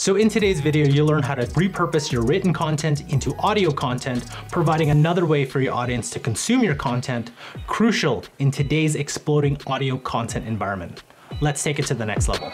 So in today's video, you'll learn how to repurpose your written content into audio content, providing another way for your audience to consume your content, crucial in today's exploding audio content environment. Let's take it to the next level.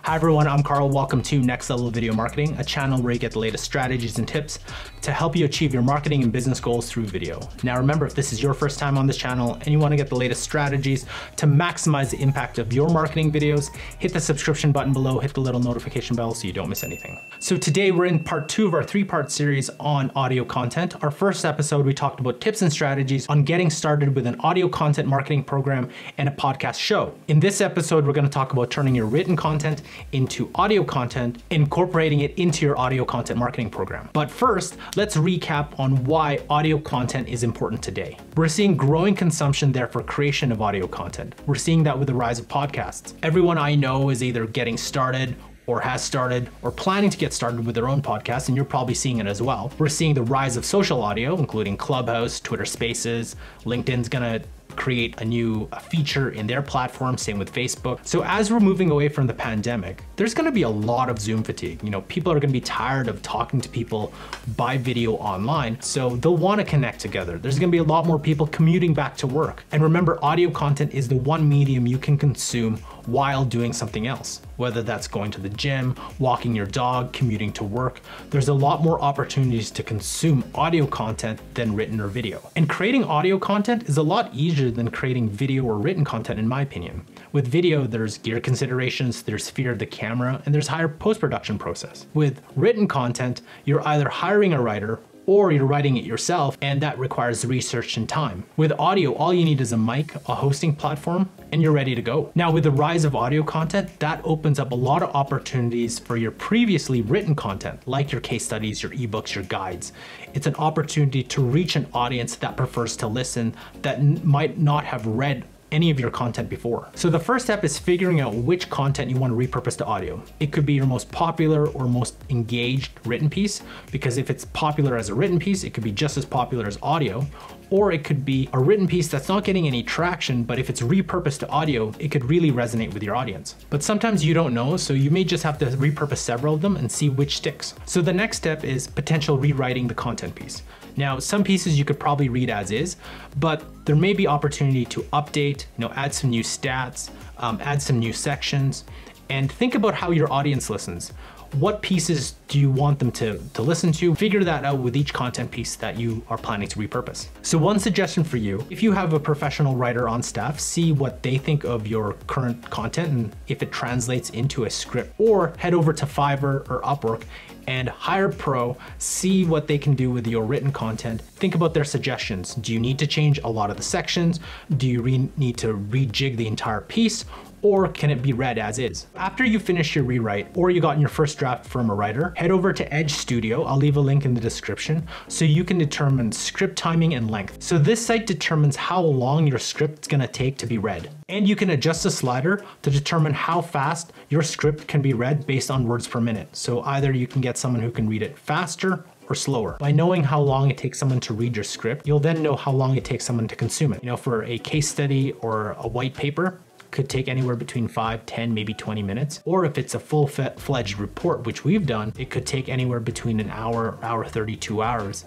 Hi everyone, I'm Carl. Welcome to Next Level Video Marketing, a channel where you get the latest strategies and tips to help you achieve your marketing and business goals through video. Now remember, if this is your first time on this channel and you want to get the latest strategies to maximize the impact of your marketing videos, hit the subscription button below, hit the little notification bell so you don't miss anything. So today we're in part 2 of our 3-part series on audio content. Our first episode, we talked about tips and strategies on getting started with an audio content marketing program and a podcast show. In this episode, we're going to talk about turning your written content into audio content, incorporating it into your audio content marketing program. But first, let's recap on why audio content is important today. We're seeing growing consumption there for creation of audio content. We're seeing that with the rise of podcasts. Everyone I know is either getting started or has started or planning to get started with their own podcast, and you're probably seeing it as well. We're seeing the rise of social audio, including Clubhouse, Twitter Spaces. LinkedIn's gonna create a new feature in their platform, same with Facebook. So as we're moving away from the pandemic, there's gonna be a lot of Zoom fatigue. You know, people are gonna be tired of talking to people by video online, so they'll wanna connect together. There's gonna be a lot more people commuting back to work. And remember, audio content is the one medium you can consume while doing something else, whether that's going to the gym, walking your dog, commuting to work. There's a lot more opportunities to consume audio content than written or video. And creating audio content is a lot easier than creating video or written content, in my opinion. With video, there's gear considerations, there's fear of the camera, and there's higher post-production process. With written content, you're either hiring a writer or you're writing it yourself, and that requires research and time. With audio, all you need is a mic, a hosting platform, and you're ready to go. Now, with the rise of audio content, that opens up a lot of opportunities for your previously written content, like your case studies, your ebooks, your guides. It's an opportunity to reach an audience that prefers to listen, that might not have read any of your content before. So the first step is figuring out which content you want to repurpose to audio. It could be your most popular or most engaged written piece, because if it's popular as a written piece, it could be just as popular as audio. Or it could be a written piece that's not getting any traction, but if it's repurposed to audio, it could really resonate with your audience. But sometimes you don't know, so you may just have to repurpose several of them and see which sticks. So the next step is potential rewriting the content piece. Now, some pieces you could probably read as is, but there may be opportunity to update, add some new stats, add some new sections, and think about how your audience listens. What pieces do you want them to listen to? Figure that out with each content piece that you are planning to repurpose. So one suggestion for you, if you have a professional writer on staff, see what they think of your current content and if it translates into a script, or head over to Fiverr or Upwork and hire a pro, see what they can do with your written content. Think about their suggestions. Do you need to change a lot of the sections? Do you need to rejig the entire piece? Or can it be read as is? After you finish your rewrite or you got your first draft from a writer, head over to Edge Studio. I'll leave a link in the description so you can determine script timing and length. So this site determines how long your script's gonna take to be read. And you can adjust the slider to determine how fast your script can be read based on words per minute. So either you can get someone who can read it faster or slower. By knowing how long it takes someone to read your script, you'll then know how long it takes someone to consume it. For a case study or a white paper, could take anywhere between 5, 10, maybe 20 minutes. Or if it's a full-fledged report, which we've done, it could take anywhere between an hour, 32 hours,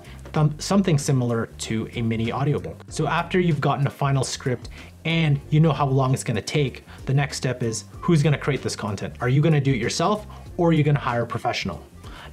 something similar to a mini audiobook. So after you've gotten a final script and you know how long it's gonna take, the next step is who's gonna create this content? Are you gonna do it yourself or are you gonna hire a professional?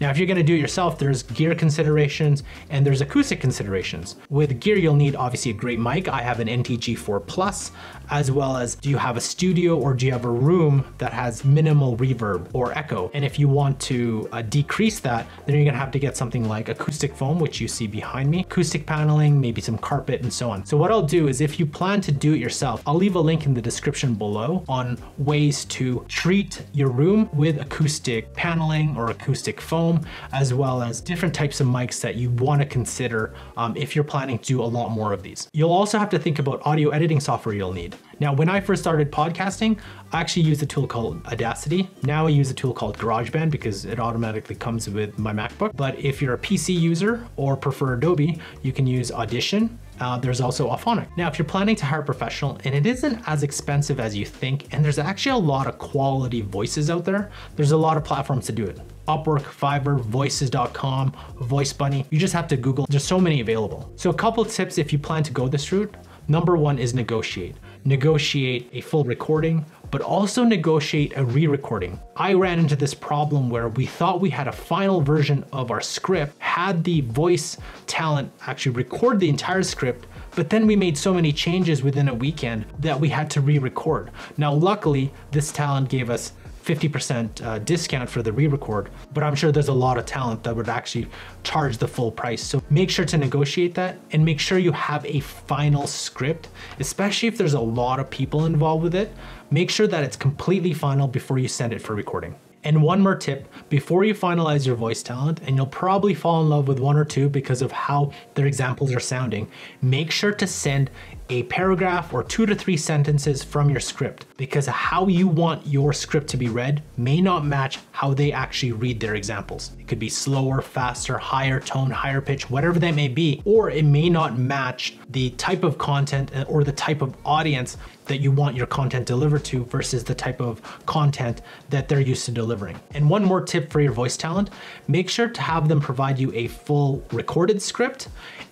Now, if you're gonna do it yourself, there's gear considerations and there's acoustic considerations. With gear, you'll need obviously a great mic. I have an NTG4 Plus, as well as do you have a studio or do you have a room that has minimal reverb or echo? And if you want to decrease that, then you're gonna have to get something like acoustic foam, which you see behind me, acoustic paneling, maybe some carpet and so on. So what I'll do is if you plan to do it yourself, I'll leave a link in the description below on ways to treat your room with acoustic paneling or acoustic foam, as well as different types of mics that you want to consider if you're planning to do a lot more of these. You'll also have to think about audio editing software you'll need. Now, when I first started podcasting, I actually used a tool called Audacity. Now I use a tool called GarageBand because it automatically comes with my MacBook. But if you're a PC user or prefer Adobe, you can use Audition, There's also Auphonic. Now, if you're planning to hire a professional and it isn't as expensive as you think, and there's actually a lot of quality voices out there, there's a lot of platforms to do it. Upwork, Fiverr, Voices.com, VoiceBunny. You just have to Google. There's so many available. So a couple of tips if you plan to go this route. Number one is negotiate. Negotiate a full recording, but also negotiate a re-recording. I ran into this problem where we thought we had a final version of our script, had the voice talent actually record the entire script, but then we made so many changes within a weekend that we had to re-record. Now, luckily, this talent gave us 50% discount for the re-record, but I'm sure there's a lot of talent that would actually charge the full price. So make sure to negotiate that and make sure you have a final script, especially if there's a lot of people involved with it. Make sure that it's completely final before you send it for recording. And one more tip, before you finalize your voice talent, and you'll probably fall in love with one or two because of how their examples are sounding, make sure to send a paragraph or 2 to 3 sentences from your script, because how you want your script to be read may not match how they actually read their examples. It could be slower, faster, higher tone, higher pitch, whatever that may be, or it may not match the type of content or the type of audience that you want your content delivered to versus the type of content that they're used to delivering. And one more tip for your voice talent, make sure to have them provide you a full recorded script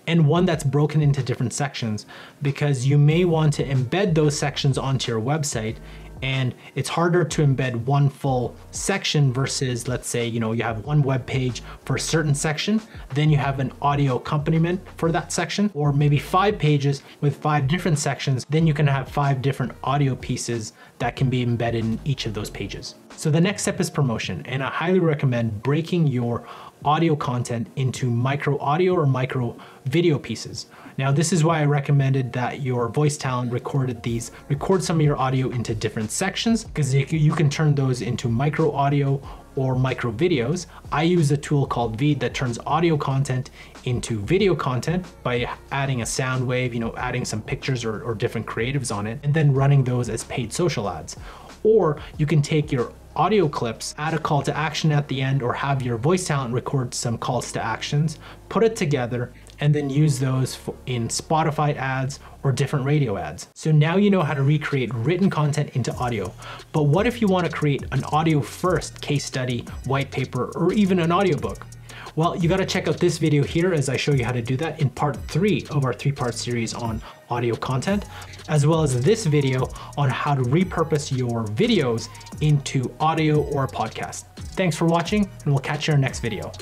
and one that's broken into different sections, because you may want to embed those sections onto your website, and it's harder to embed one full section versus, let's say, you have one web page for a certain section, then you have an audio accompaniment for that section, or maybe 5 pages with 5 different sections, then you can have 5 different audio pieces that can be embedded in each of those pages. So the next step is promotion, and I highly recommend breaking your audio content into micro audio or micro video pieces. Now, this is why I recommended that your voice talent record some of your audio into different sections, because you can turn those into micro audio or micro videos. I use a tool called Veed that turns audio content into video content by adding a sound wave, adding some pictures or different creatives on it, and then running those as paid social ads. Or you can take your audio clips, add a call to action at the end, or have your voice talent record some calls to actions, put it together, and then use those in Spotify ads or different radio ads. So now you know how to recreate written content into audio. But what if you want to create an audio first case study, white paper, or even an audiobook? Well, you got to check out this video here as I show you how to do that in part 3 of our 3-part series on audio content, as well as this video on how to repurpose your videos into audio or a podcast. Thanks for watching, and we'll catch you in our next video.